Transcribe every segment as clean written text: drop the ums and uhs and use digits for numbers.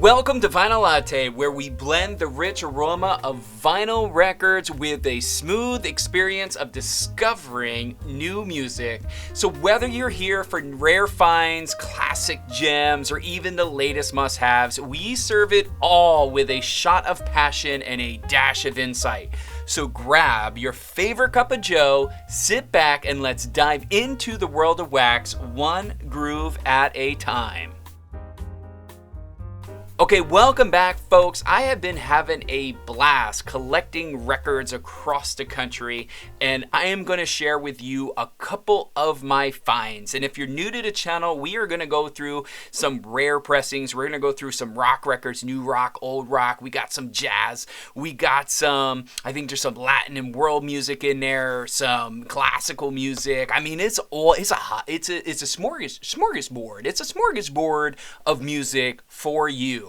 Welcome to Vinyl Latte, where we blend the rich aroma of vinyl records with a smooth experience of discovering new music. So whether you're here for rare finds, classic gems, or even the latest must-haves, we serve it all with a shot of passion and a dash of insight. So grab your favorite cup of joe, sit back, and let's dive into the world of wax, one groove at a time. Okay, welcome back, folks. I have been having a blast collecting records across the country, and I am going to share with you a couple of my finds. And if you're new to the channel, we are going to go through some rare pressings. We're going to go through some rock records, new rock, old rock. We got some jazz. We got some, I think there's some Latin and world music in there, some classical music. I mean, it's a smorgasbord. It's a smorgasbord of music for you.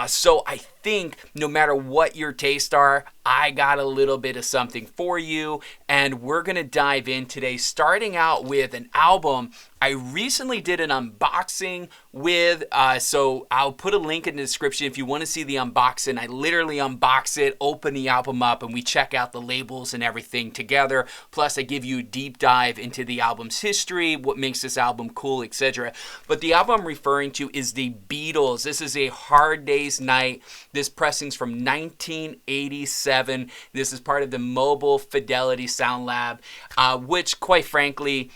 So I think no matter what your tastes are, I got a little bit of something for you, and we're going to dive in today, starting out with an album I recently did an unboxing with, so I'll put a link in the description if you want to see the unboxing. I literally unbox it, open the album up, and we check out the labels and everything together. Plus, I give you a deep dive into the album's history, what makes this album cool, etc. But the album I'm referring to is the Beatles. This is A Hard Day's Night. This pressing's from 1987. This is part of the Mobile Fidelity Sound Lab, which, quite frankly,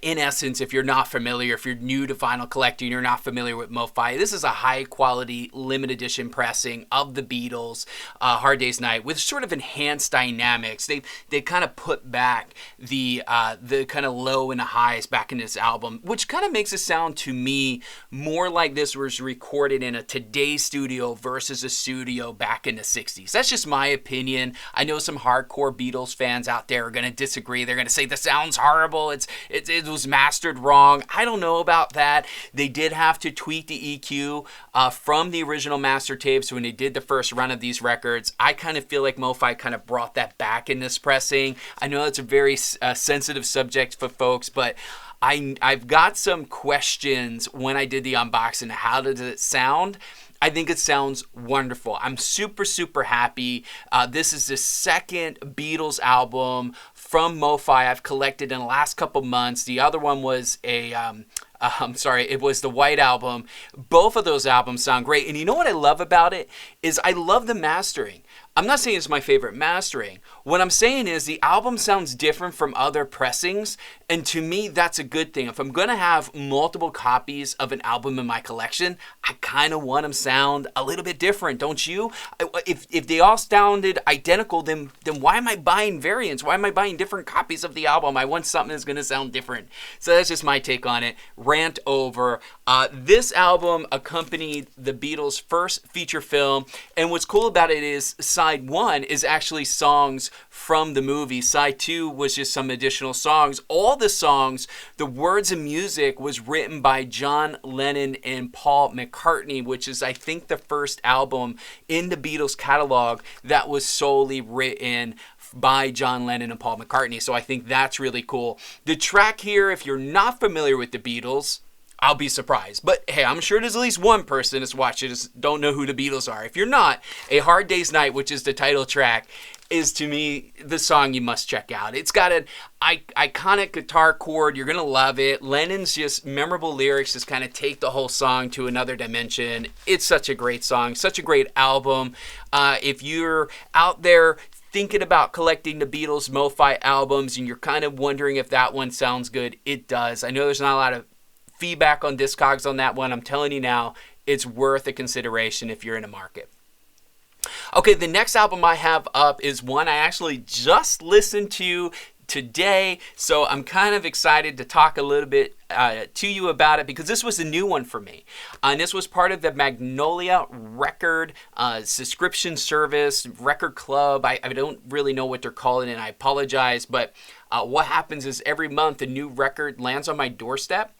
in essence, if you're not familiar, if you're new to vinyl collecting, you're not familiar with MoFi, this is a high quality limited edition pressing of the Beatles, Hard Day's Night, with sort of enhanced dynamics. They kind of put back the kind of low and the highs back in this album, which kind of makes it sound to me more like this was recorded in a Today studio versus a studio back in the 60s. That's just my opinion. I know some hardcore Beatles fans out there are going to disagree. They're going to say the sound's horrible. It was mastered wrong. I don't know about that. They did have to tweak the EQ from the original master tapes when they did the first run of these records. I kind of feel like MoFi kind of brought that back in this pressing. I know it's a very sensitive subject for folks, but I've got some questions when I did the unboxing. How does it sound? I think it sounds wonderful. I'm super, super happy. This is the second Beatles album from MoFi I've collected in the last couple months. The other one was it was the White Album. Both of those albums sound great. And you know what I love about it is I love the mastering. I'm not saying it's my favorite mastering. What I'm saying is the album sounds different from other pressings, and to me, that's a good thing. If I'm going to have multiple copies of an album in my collection, I kind of want them sound a little bit different, don't you? If they all sounded identical, then why am I buying variants? Why am I buying different copies of the album? I want something that's going to sound different. So that's just my take on it. Rant over. This album accompanied the Beatles' first feature film, and what's cool about it is Side 1 is actually songs from the movie. Side 2 was just some additional songs. All the songs, the words and music was written by John Lennon and Paul McCartney, which is, I think, the first album in the Beatles catalog that was solely written by John Lennon and Paul McCartney. So I think that's really cool. The track here, if you're not familiar with the Beatles, I'll be surprised. But hey, I'm sure there's at least one person that's watching this don't know who the Beatles are. If you're not, A Hard Day's Night, which is the title track, is to me the song you must check out. It's got an iconic guitar chord. You're going to love it. Lennon's just memorable lyrics just kind of take the whole song to another dimension. It's such a great song, such a great album. If you're out there thinking about collecting the Beatles MoFi albums and you're kind of wondering if that one sounds good, it does. I know there's not a lot of feedback on Discogs on that one. I'm telling you now, it's worth a consideration if you're in a market. Okay, the next album I have up is one I actually just listened to today, so I'm kind of excited to talk a little bit to you about it because this was a new one for me. And this was part of the Magnolia Record subscription service, record club. I don't really know what they're calling it, I apologize, but what happens is every month a new record lands on my doorstep.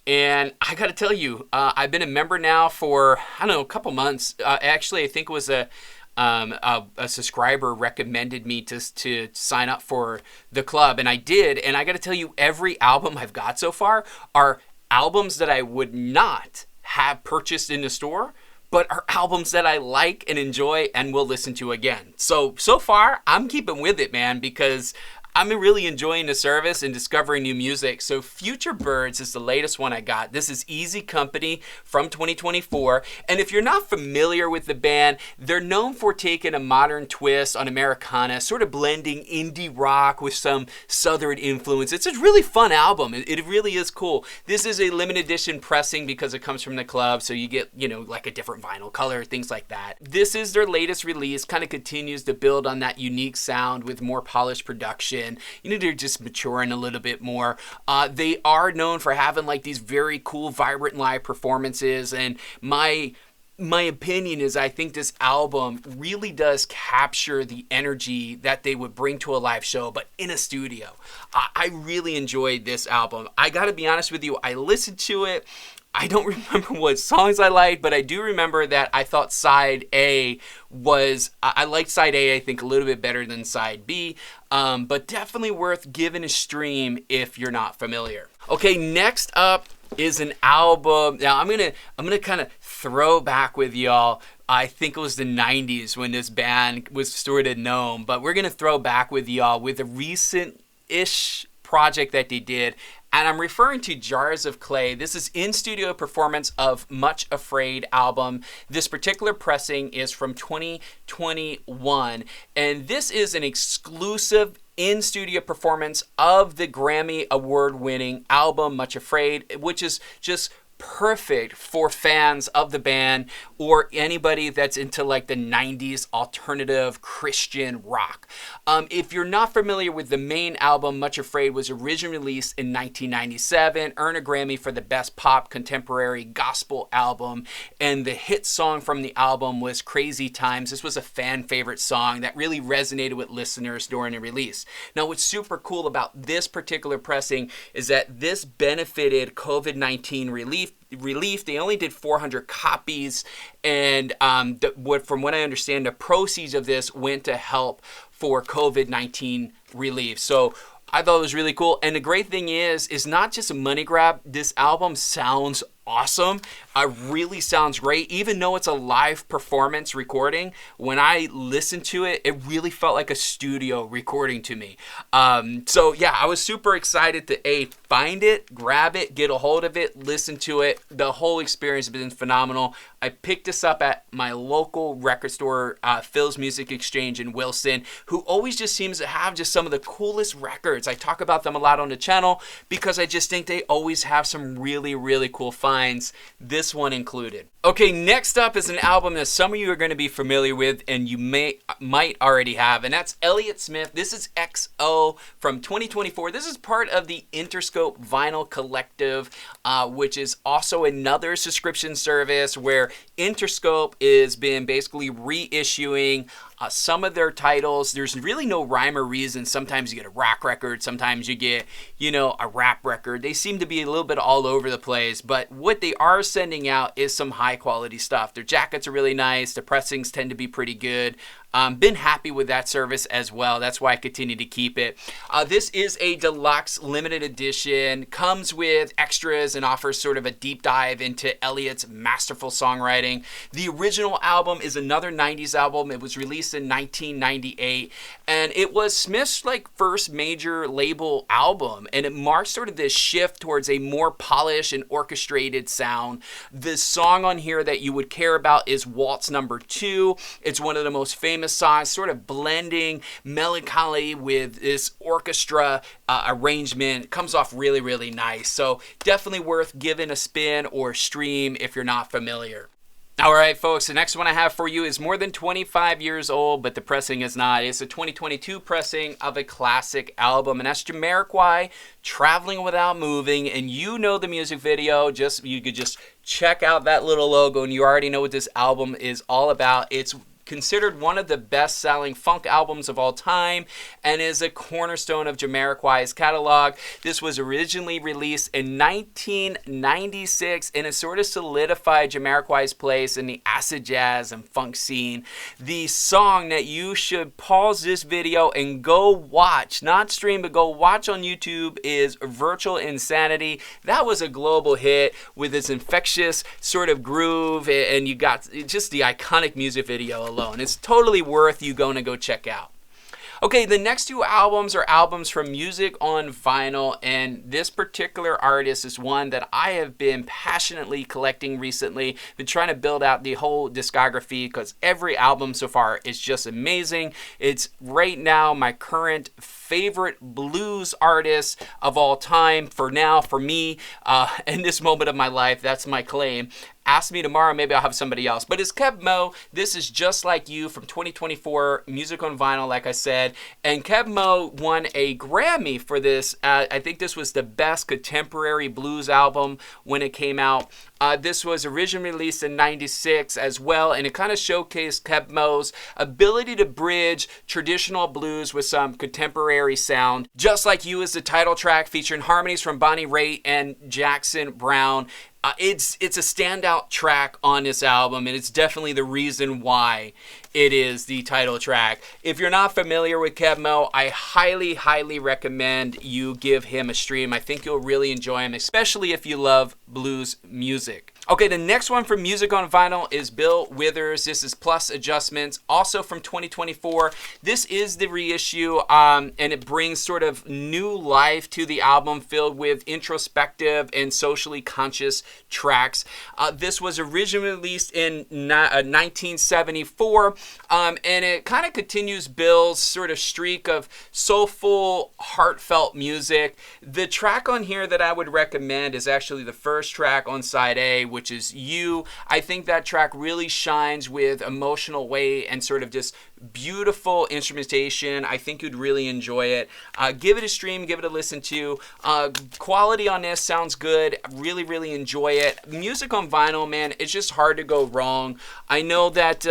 And I got to tell you, I've been a member now for, I don't know, a couple months. Actually, I think it was a subscriber recommended me to sign up for the club, and I did. And I got to tell you, every album I've got so far are albums that I would not have purchased in the store, but are albums that I like and enjoy and will listen to again. So far, I'm keeping with it, man, because I'm really enjoying the service and discovering new music. So Futurebirds is the latest one I got. This is Easy Company from 2024. And if you're not familiar with the band, they're known for taking a modern twist on Americana, sort of blending indie rock with some southern influence. It's a really fun album. It really is cool. This is a limited edition pressing because it comes from the club, so you get, like a different vinyl color, things like that. This is their latest release, kind of continues to build on that unique sound with more polished production. They're just maturing a little bit more. They are known for having like these very cool, vibrant live performances, and my opinion is I think this album really does capture the energy that they would bring to a live show, but in a studio. I really enjoyed this album. I gotta be honest with you, I listened to it. I don't remember what songs I liked, but I do remember that I thought side A I liked side A, I think, a little bit better than side B, but definitely worth giving a stream if you're not familiar. Okay, next up is an album. Now I'm gonna kind of throw back with y'all. I think it was the 90s when this band was sort of known, but we're gonna throw back with y'all with a recent-ish project that they did. And I'm referring to Jars of Clay. This is in-studio performance of Much Afraid album. This particular pressing is from 2021. And this is an exclusive in-studio performance of the Grammy award-winning album Much Afraid, which is just perfect for fans of the band or anybody that's into like the 90s alternative Christian rock. If you're not familiar with the main album, Much Afraid was originally released in 1997, earned a Grammy for the best pop contemporary gospel album, and the hit song from the album was Crazy Times. This was a fan favorite song that really resonated with listeners during the release. Now, what's super cool about this particular pressing is that this benefited COVID-19 relief. They only did 400 copies, and from what I understand, the proceeds of this went to help for COVID-19 relief. So I thought it was really cool. And the great thing is not just a money grab. This album sounds awesome. Really sounds great. Even though it's a live performance recording, when I listened to it, it really felt like a studio recording to me. So yeah, I was super excited to find it, grab it, get a hold of it, listen to it. The whole experience has been phenomenal. I picked this up at my local record store, Phil's Music Exchange in Wilson, who always just seems to have just some of the coolest records. I talk about them a lot on the channel because I just think they always have some really, really cool finds, this one included. Okay, next up is an album that some of you are going to be familiar with and you might already have, and that's Elliott Smith. This is XO from 2024. This is part of the Interscope Vinyl Collective, which is also another subscription service where Interscope has been basically reissuing some of their titles. There's really no rhyme or reason. Sometimes you get a rock record, sometimes you get, a rap record. They seem to be a little bit all over the place, but what they are sending out is some high quality stuff. Their jackets are really nice. The pressings tend to be pretty good. Been happy with that service as well. That's why I continue to keep it. This is a deluxe limited edition, comes with extras and offers sort of a deep dive into Elliott's masterful songwriting. The original album is another 90s album. It was released in 1998, and it was Smith's first major label album, and it marks sort of this shift towards a more polished and orchestrated sound. The song on here that you would care about is Waltz Number 2. It's one of the most famous songs, sort of blending melancholy with this orchestra arrangement. It comes off really, really nice. So definitely worth giving a spin or stream if you're not familiar. All right, folks, the next one I have for you is more than 25 years old, but the pressing is not. It's a 2022 pressing of a classic album, and that's Jamiroquai, Traveling Without Moving. And you know the music video. You could just check out that little logo, and you already know what this album is all about. It's considered one of the best-selling funk albums of all time and is a cornerstone of Jamiroquai's catalog. This was originally released in 1996 and it sort of solidified Jamiroquai's place in the acid jazz and funk scene. The song that you should pause this video and go watch, not stream, but go watch on YouTube is Virtual Insanity. That was a global hit with its infectious sort of groove, and you got just the iconic music video alone. It's totally worth you going to go check out. Okay, the next two albums are albums from Music on Vinyl, and this particular artist is one that I have been passionately collecting recently. Been trying to build out the whole discography because every album so far is just amazing. It's right now my current favorite blues artist of all time for now, for me, in this moment of my life. That's my claim. Ask me tomorrow, maybe I'll have somebody else. But it's Keb Mo. This is Just Like You from 2024, Music on Vinyl, like I said. And Keb Mo won a Grammy for this. I think this was the best contemporary blues album when it came out. This was originally released in 96 as well, and it kind of showcased Keb Mo's ability to bridge traditional blues with some contemporary sound. Just Like You is the title track, featuring harmonies from Bonnie Raitt and Jackson Browne. It's a standout track on this album, and it's definitely the reason why it is the title track. If you're not familiar with Keb Mo, I highly, highly recommend you give him a stream. I think you'll really enjoy him, especially if you love blues music. Okay, the next one from Music on Vinyl is Bill Withers. This is Plus Adjustments, also from 2024. This is the reissue, and it brings sort of new life to the album, filled with introspective and socially conscious tracks. This was originally released in 1974, and it kind of continues Bill's sort of streak of soulful, heartfelt music. The track on here that I would recommend is actually the first track on side A, which is You. I think that track really shines with emotional weight and sort of just beautiful instrumentation. I think you'd really enjoy it. Give it a stream, give it a listen to. Quality on this sounds good. Really, really enjoy it. Music on Vinyl, man, it's just hard to go wrong. I know that,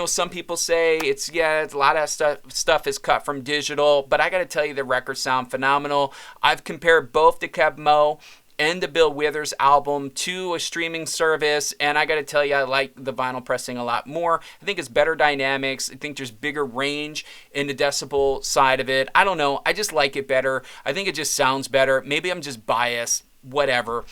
some people say it's a lot of stuff is cut from digital, but I got to tell you, the records sound phenomenal. I've compared both the Keb Mo and the Bill Withers album to a streaming service, and I gotta tell you, I like the vinyl pressing a lot more. I think it's better dynamics. I think there's bigger range in the decibel side of it. I don't know, I just like it better. I think it just sounds better. Maybe I'm just biased. Whatever.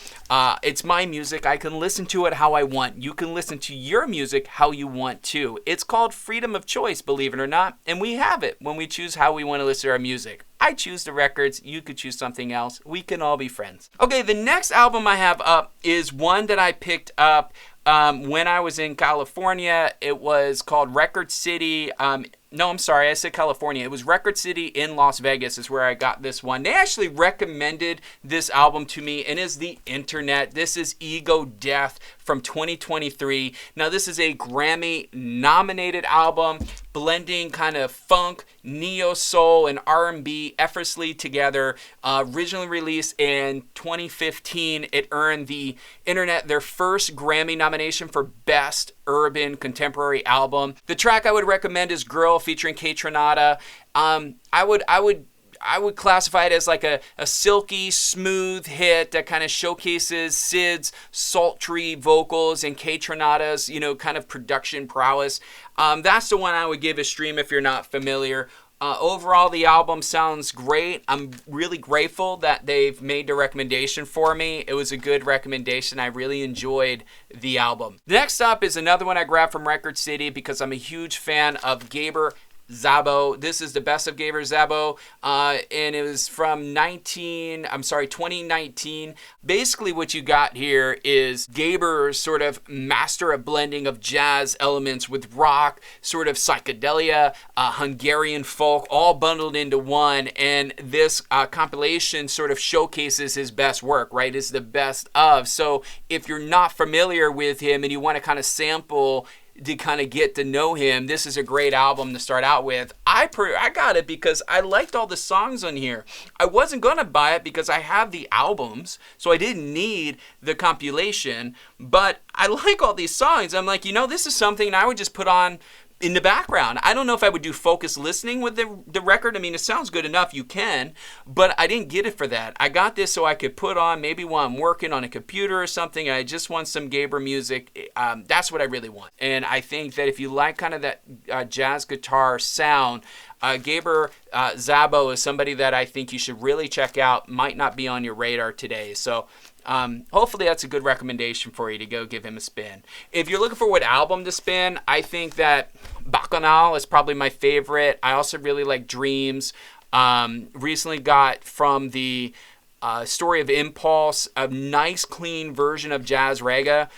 It's my music. I can listen to it how I want. You can listen to your music how you want to. It's called freedom of choice, believe it or not, and we have it when we choose how we want to listen to our music. I choose the records. You could choose something else. We can all be friends. Okay, the next album I have up is one that I picked up when I was in California. It was called Record City. No, I'm sorry, I said California. It was Record City in Las Vegas is where I got this one. They actually recommended this album to me, and is the internet. This is Ego Death from 2023. Now, this is a Grammy-nominated album, blending kind of funk, neo-soul, and R&B effortlessly together. Originally released in 2015, it earned the internet their first Grammy nomination for Best Urban Contemporary Album. The track I would recommend is Girl, featuring Kaytranada. I would classify it as like a silky, smooth hit that kind of showcases Sid's sultry vocals and Kaytranada's, kind of production prowess. That's the one I would give a stream if you're not familiar. Overall, the album sounds great. I'm really grateful that they've made the recommendation for me. It was a good recommendation. I really enjoyed the album. Next up is another one I grabbed from Record City because I'm a huge fan of Gabor, Szabo. This is the best of Gabor, Szabo, and it was from 2019. Basically what you got here is Gabor's sort of master of blending of jazz elements with rock, sort of psychedelia, Hungarian folk, all bundled into one, and this compilation sort of showcases his best work, right? It's the best of. So if you're not familiar with him and you want to kind of sample to kind of get to know him, this is a great album to start out with. I got it because I liked all the songs on here. I wasn't going to buy it because I have the albums, so I didn't need the compilation, but I like all these songs. I'm like, this is something I would just put on in the background. I don't know if I would do focused listening with the record. I mean, it sounds good enough, you can, but I didn't get it for that. I got this so I could put on maybe while I'm working on a computer or something, and I just want some Gabor music. That's what I really want. And I think that if you like kind of that jazz guitar sound, Gabor Szabo is somebody that I think you should really check out. Might not be on your radar today. So hopefully that's a good recommendation for you to go give him a spin. If you're looking for what album to spin, I think that Bacchanal is probably my favorite. I also really like Dreams. Recently got from the Story of Impulse a nice clean version of Jazz Reggae,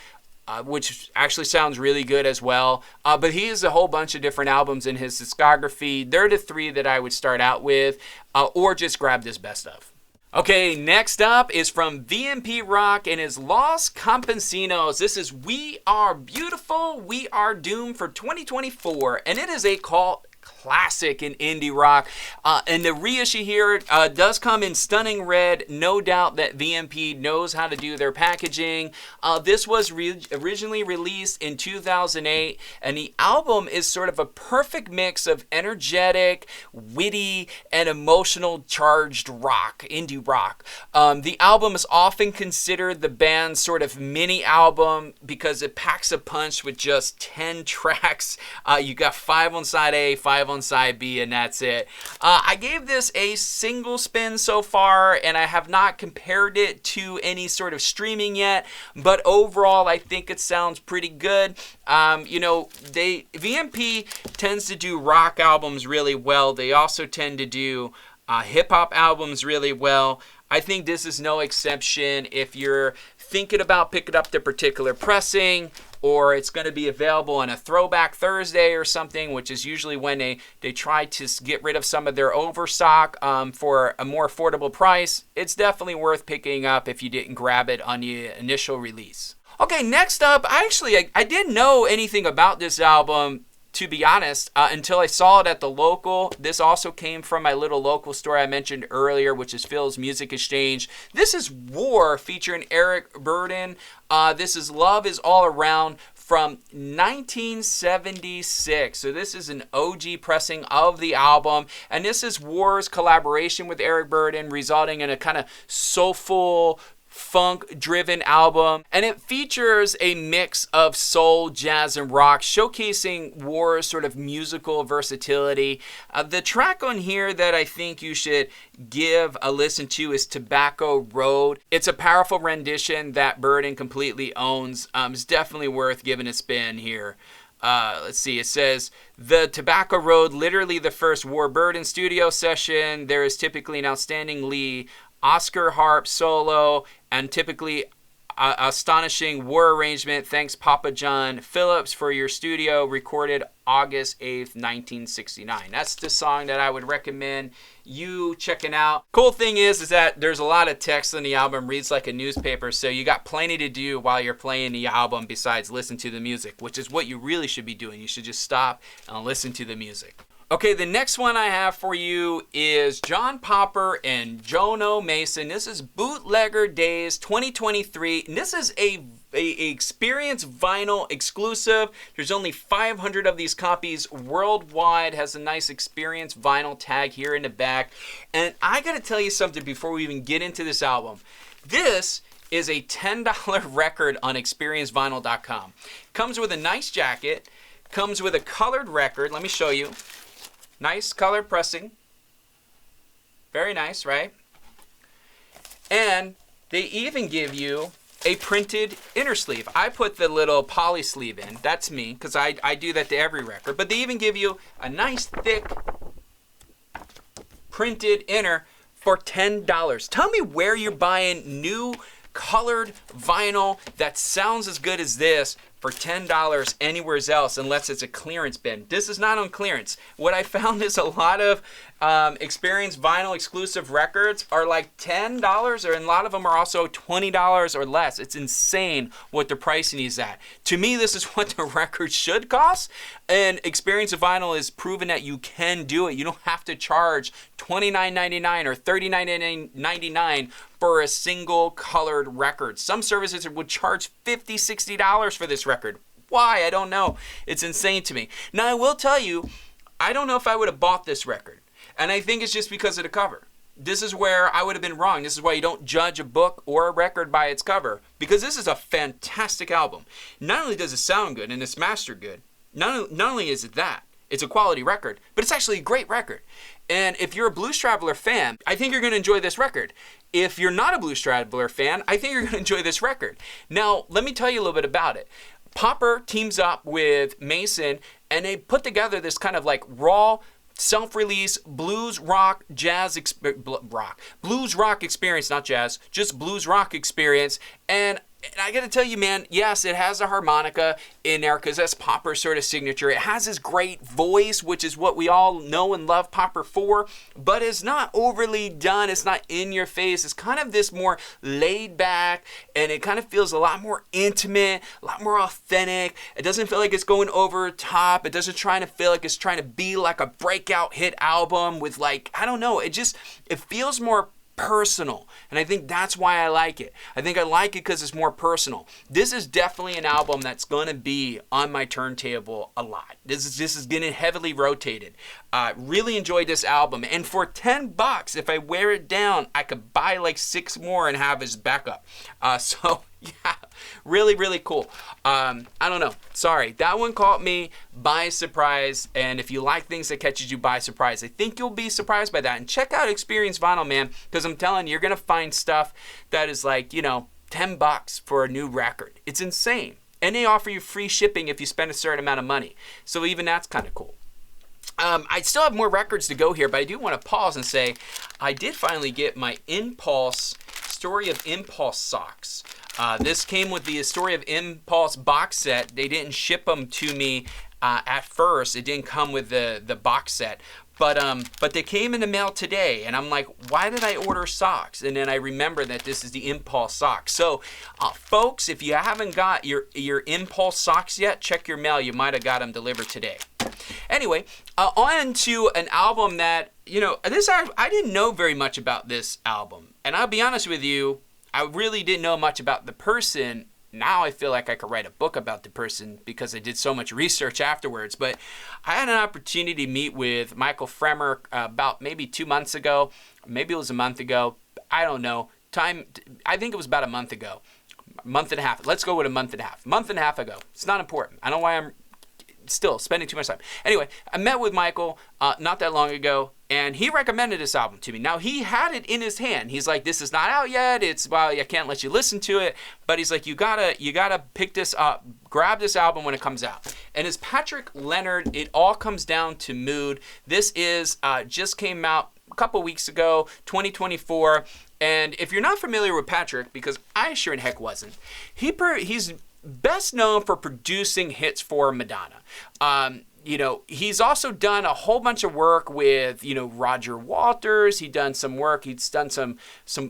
which actually sounds really good as well. But he has a whole bunch of different albums in his discography. They're the three that I would start out with, or just grab this best of. Okay, next up is from VMP Rock and his Los Campesinos. This is We Are Beautiful, We Are Doomed for 2024, and it is a cult classic in indie rock. And the reissue here does come in stunning red. No doubt that VMP knows how to do their packaging. This was originally released in 2008, and the album is sort of a perfect mix of energetic, witty, and emotional charged rock, indie rock. The album is often considered the band's sort of mini album because it packs a punch with just 10 tracks. You got 5 on side A, 5 on side B, and that's it. I gave this a single spin so far, and I have not compared it to any sort of streaming yet, but overall I think it sounds pretty good. VMP tends to do rock albums really well. They also tend to do hip-hop albums really well. I think this is no exception. If you're thinking about picking up the particular pressing, or it's going to be available on a Throwback Thursday or something, which is usually when they try to get rid of some of their overstock for a more affordable price, it's definitely worth picking up if you didn't grab it on the initial release. Okay, next up, I didn't know anything about this album, to be honest, until I saw it at the local. This also came from my little local store I mentioned earlier, which is Phil's Music Exchange. This is War featuring Eric Burdon. This is Love Is All Around from 1976. So this is an OG pressing of the album. And this is War's collaboration with Eric Burdon, resulting in a kind of soulful, funk-driven album, and it features a mix of soul, jazz, and rock, showcasing War's sort of musical versatility. The track on here that I think you should give a listen to is Tobacco Road. It's a powerful rendition that Burdon completely owns. It's definitely worth giving a spin here. Let's see, it says, the Tobacco Road, literally the first War Burdon studio session. There is typically an outstanding lead Oscar harp solo, and typically astonishing War arrangement. Thanks, Papa John Phillips, for your studio, recorded August 8th, 1969. That's the song that I would recommend you checking out. Cool thing is that there's a lot of text on the album, reads like a newspaper, so you got plenty to do while you're playing the album besides listen to the music, which is what you really should be doing. You should just stop and listen to the music. Okay, the next one I have for you is John Popper and Jono Mason. This is Bootlegger Days 2023, and this is a Experience vinyl exclusive. There's only 500 of these copies worldwide. Has a nice Experience vinyl tag here in the back. And I gotta tell you something before we even get into this album. This is a $10 record on experiencevinyl.com. Comes with a nice jacket. Comes with a colored record. Let me show you. Nice colored pressing. Very nice, right? And they even give you a printed inner sleeve. I put the little poly sleeve in. That's me, because I do that to every record. But they even give you a nice thick printed inner for $10. Tell me where you're buying new colored vinyl that sounds as good as this for $10 anywhere else, unless it's a clearance bin. This is not on clearance. What I found is a lot of Experience vinyl exclusive records are like $10, or and a lot of them are also $20 or less. It's insane what the pricing is at. To me, this is what the record should cost, and Experience of Vinyl is proven that you can do it. You don't have to charge $29.99 or $39.99 for a single colored record. Some services would charge $50, $60 for this record. Why? I don't know. It's insane to me. Now, I will tell you, I don't know if I would have bought this record. And I think it's just because of the cover. This is where I would have been wrong. This is why you don't judge a book or a record by its cover. Because this is a fantastic album. Not only does it sound good and it's mastered good, not only is it that, it's a quality record, but it's actually a great record. And if you're a Blues Traveler fan, I think you're going to enjoy this record. If you're not a Blues Traveler fan, I think you're going to enjoy this record. Now, let me tell you a little bit about it. Popper teams up with Mason, and they put together this kind of like raw, self-release blues rock blues rock experience, not jazz, just blues rock experience. And I gotta tell you, man, yes, it has a harmonica in there because that's Popper's sort of signature. It has his great voice, which is what we all know and love Popper for, but it's not overly done. It's not in your face. It's kind of this more laid back, and it kind of feels a lot more intimate, a lot more authentic. It doesn't feel like it's going over top. It doesn't try to feel like it's trying to be like a breakout hit album with like, I don't know, it feels more personal, and I think that's why I like it. I think I like it because it's more personal. This is definitely an album that's going to be on my turntable a lot. This is getting heavily rotated. Really enjoyed this album, and for $10, if I wear it down, I could buy like 6 more and have as backup. So yeah, really, really cool. I don't know. Sorry, that one caught me by surprise. And if you like things that catches you by surprise, I think you'll be surprised by that. And check out Experience Vinyl, man, because I'm telling you, you're gonna find stuff that is like, $10 for a new record. It's insane, and they offer you free shipping if you spend a certain amount of money. So even that's kind of cool. I still have more records to go here, but I do want to pause and say I did finally get my Impulse Story of Impulse socks. This came with the Story of Impulse box set. They didn't ship them to me at first. It didn't come with the box set. But they came in the mail today, and I'm like, why did I order socks? And then I remember that this is the Impulse socks. So, folks, if you haven't got your Impulse socks yet, check your mail. You might have got them delivered today. Anyway, on to an album that, I didn't know very much about this album. And I'll be honest with you, I really didn't know much about the person. Now I feel like I could write a book about the person because I did so much research afterwards. But I had an opportunity to meet with Michael Fremer about maybe 2 months ago. Maybe it was a month ago. I don't know. I think it was about a month ago. Month and a half. Let's go with a month and a half. Month and a half ago. It's not important. I don't know why I'm still spending too much time. Anyway, I met with Michael not that long ago, and he recommended this album to me. Now, he had it in his hand. He's like, this is not out yet. I can't let you listen to it. But he's like, you gotta pick this up, grab this album when it comes out. And it's Patrick Leonard. It all comes down to mood. This is just came out a couple weeks ago, 2024. And if you're not familiar with Patrick, because I sure in heck wasn't, he's best known for producing hits for Madonna. He's also done a whole bunch of work with, Roger Waters. He's done some work. He's done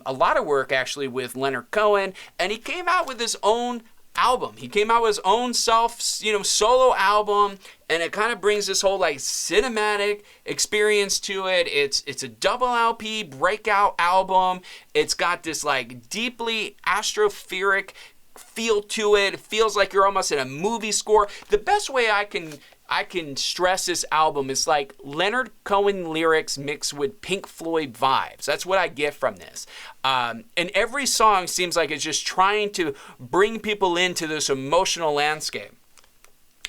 a lot of work actually with Leonard Cohen, and he came out with his own album. He came out with his own solo album, and it kind of brings this whole like cinematic experience to it. It's a double LP breakout album. It's got this like deeply astrophyric feel to it. It feels like you're almost in a movie score. The best way I can stress this album is like Leonard Cohen lyrics mixed with Pink Floyd vibes. That's what I get from this. And every song seems like it's just trying to bring people into this emotional landscape.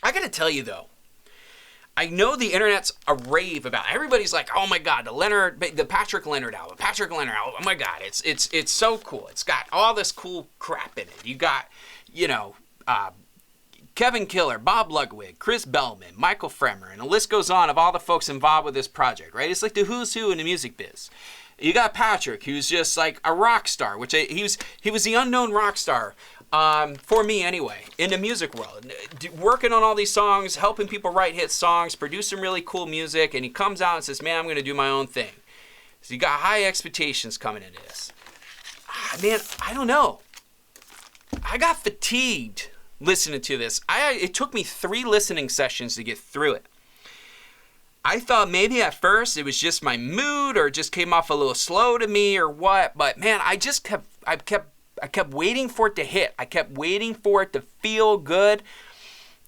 I gotta tell you though, I know the internet's a rave about it. Everybody's like, oh my God, the Patrick Leonard album, oh my God, it's so cool. It's got all this cool crap in it. You got, Kevin Killer, Bob Ludwig, Chris Bellman, Michael Fremer, and the list goes on of all the folks involved with this project, right? It's like the who's who in the music biz. You got Patrick, who's just like a rock star, which he was the unknown rock star. For me anyway, in the music world, working on all these songs, helping people write hit songs, producing really cool music, and he comes out and says, man, I'm going to do my own thing. So you got high expectations coming into this. Man, I don't know. I got fatigued listening to this. It took me 3 listening sessions to get through it. I thought maybe at first it was just my mood or it just came off a little slow to me or what, but man, I kept waiting for it to hit. I kept waiting for it to feel good.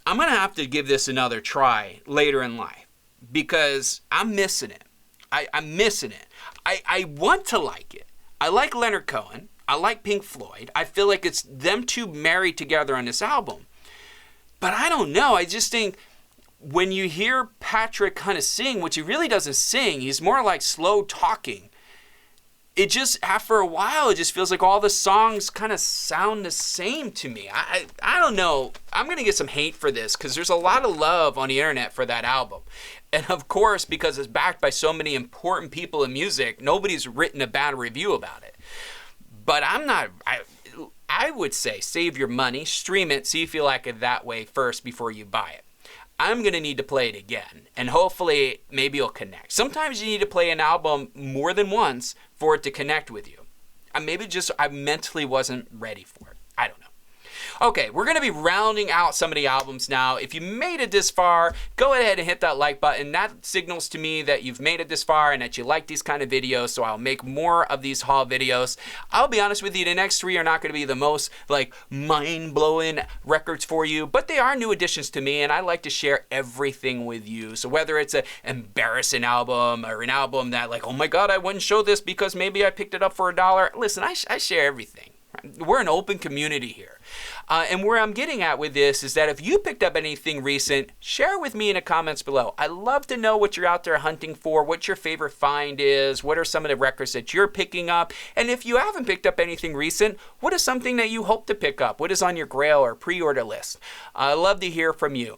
I'm going to have to give this another try later in life because I'm missing it. I'm missing it. I want to like it. I like Leonard Cohen. I like Pink Floyd. I feel like it's them two married together on this album. But I don't know. I just think when you hear Patrick kind of sing, which he really doesn't sing, he's more like slow talking. It just, after a while, it just feels like all the songs kind of sound the same to me. I don't know. I'm going to get some hate for this because there's a lot of love on the internet for that album. And of course, because it's backed by so many important people in music, nobody's written a bad review about it. But I would say save your money, stream it, see if you like it that way first before you buy it. I'm going to need to play it again, and hopefully maybe it'll connect. Sometimes you need to play an album more than once for it to connect with you. Maybe just I mentally wasn't ready for it. I don't know. Okay, we're going to be rounding out some of the albums now. If you made it this far, go ahead and hit that like button. That signals to me that you've made it this far and that you like these kind of videos, so I'll make more of these haul videos. I'll be honest with you, the next 3 are not going to be the most mind-blowing records for you, but they are new additions to me, and I like to share everything with you. So whether it's an embarrassing album or an album that oh my God, I wouldn't show this because maybe I picked it up for $1. Listen, I share everything. We're an open community here. And where I'm getting at with this is that if you picked up anything recent, share it with me in the comments below. I love to know what you're out there hunting for, what your favorite find is, what are some of the records that you're picking up, and if you haven't picked up anything recent, what is something that you hope to pick up? What is on your grail or pre-order list? I love to hear from you.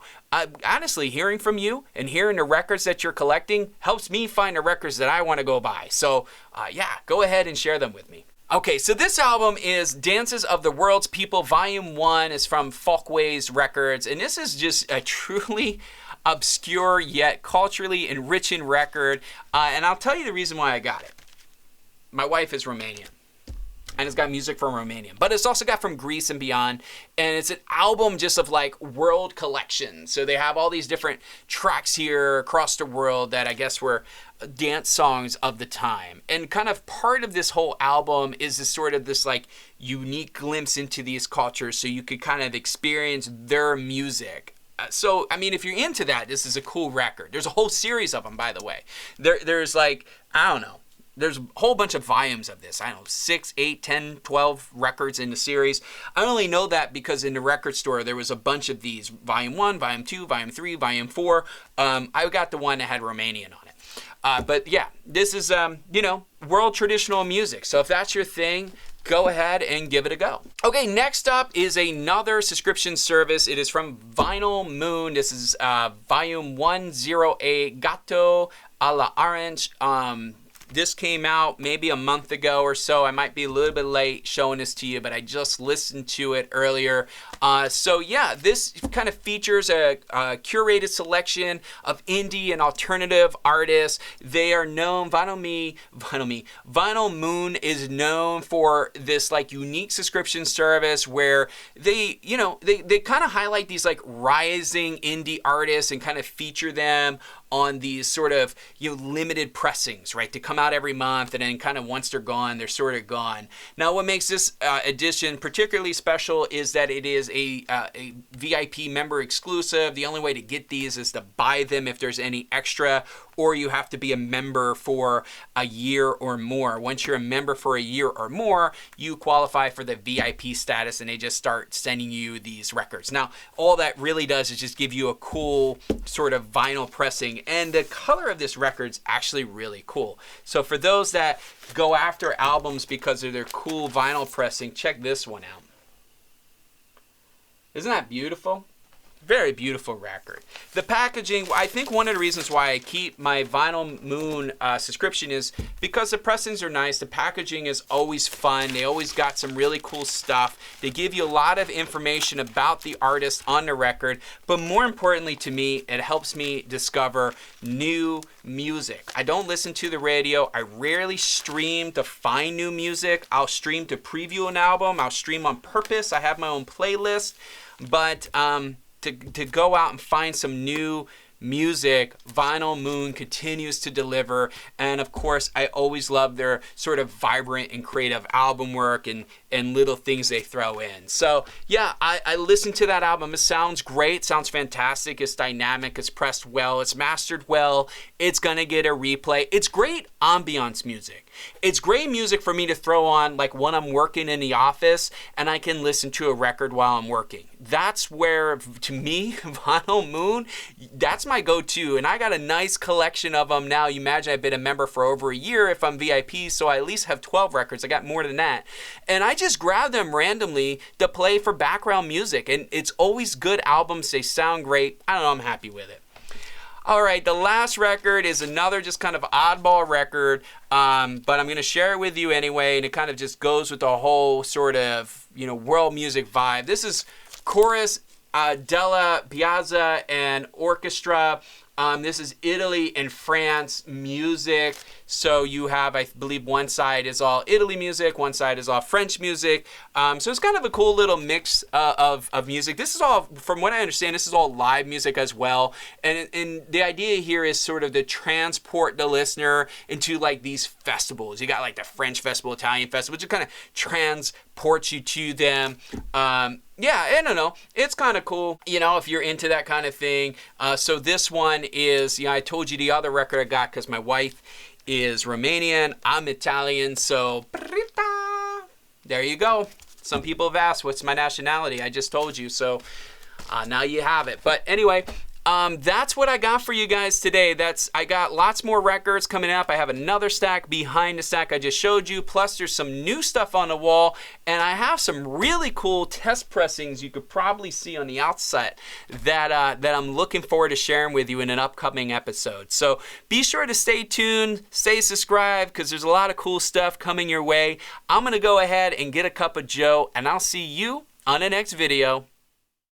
Honestly, hearing from you and hearing the records that you're collecting helps me find the records that I want to go buy. So yeah, go ahead and share them with me. Okay, so this album is Dances of the World's People, Volume 1. It's from Folkways Records, and this is just a truly obscure yet culturally enriching record, and I'll tell you the reason why I got it. My wife is Romanian, and it's got music from Romania, but it's also got from Greece and beyond, and it's an album just of world collection. So they have all these different tracks here across the world that I guess were dance songs of the time. And kind of part of this whole album is this sort of this unique glimpse into these cultures so you could kind of experience their music. So, I mean, if you're into that, this is a cool record. There's a whole series of them, by the way. There's I don't know. There's a whole bunch of volumes of this. I don't know, 6, 8, 10, 12 records in the series. I only know that because in the record store, there was a bunch of these. Volume 1, Volume 2, Volume 3, Volume 4. I got the one that had Romanian on it. But yeah, this is, world traditional music. So if that's your thing, go ahead and give it a go. Okay, next up is another subscription service. It is from Vinyl Moon. This is Volume 108, Gato a la Orange. This came out maybe a month ago or so. I might be a little bit late showing this to you, but I just listened to it earlier. So yeah, this kind of features a curated selection of indie and alternative artists. They are known, Vinyl Moon is known for this unique subscription service where they kind of highlight these rising indie artists and kind of feature them on these sort of limited pressings, right, to come out every month, and then kind of once they're gone, they're sort of gone. Now, what makes this edition particularly special is that it is a VIP member exclusive. The only way to get these is to buy them if there's any extra, or you have to be a member for a year or more. Once you're a member for a year or more, you qualify for the VIP status, and they just start sending you these records. Now, all that really does is just give you a cool sort of vinyl pressing, and the color of this record's actually really cool. So for those that go after albums because of their cool vinyl pressing, check this one out. Isn't that beautiful? Very beautiful record. The packaging, I think one of the reasons why I keep my Vinyl Moon subscription is because the pressings are nice. The packaging is always fun. They always got some really cool stuff. They give you a lot of information about the artist on the record, but more importantly to me, it helps me discover new music. I don't listen to the radio. I rarely stream to find new music. I'll stream to preview an album. I'll stream on purpose. I have my own playlist, but to go out and find some new music, Vinyl Moon continues to deliver. And of course, I always love their sort of vibrant and creative album work, and and little things they throw in. So yeah, I listened to that album. It sounds great, sounds fantastic. It's dynamic, it's pressed well, it's mastered well, it's gonna get a replay. It's great ambiance music. It's great music for me to throw on like when I'm working in the office and I can listen to a record while I'm working. That's where, to me, Vinyl Moon, that's my go-to. And I got a nice collection of them now. You imagine I've been a member for over a year if I'm VIP, so I at least have 12 records. I got more than that. And I just grab them randomly to play for background music. And it's always good albums. They sound great. I don't know, I'm happy with it. All right, the last record is another just kind of oddball record, but I'm going to share it with you anyway, and it kind of just goes with the whole sort of, you know, world music vibe. This is Chorus, Della, Piazza, and Orchestra. This is Italy and France music. So you have, I believe, one side is all Italy music, one side is all French music. So it's kind of a cool little mix of music. This is all, from what I understand, this is all live music as well. And the idea here is sort of to transport the listener into like these festivals. You got like the French festival, Italian festival, which kind of transports you to them. Yeah, I don't know. It's kind of cool, you know, if you're into that kind of thing. So this one is, I told you the other record I got because my wife is Romanian. I'm Italian, so there you go. Some people have asked, what's my nationality? I just told you, so now you have it. But anyway, that's what I got for you guys today. I got lots more records coming up. I have another stack behind the stack I just showed you. Plus, there's some new stuff on the wall, and I have some really cool test pressings you could probably see on the outset that I'm looking forward to sharing with you in an upcoming episode. So be sure to stay tuned, stay subscribed, because there's a lot of cool stuff coming your way. I'm gonna go ahead and get a cup of Joe, and I'll see you on the next video.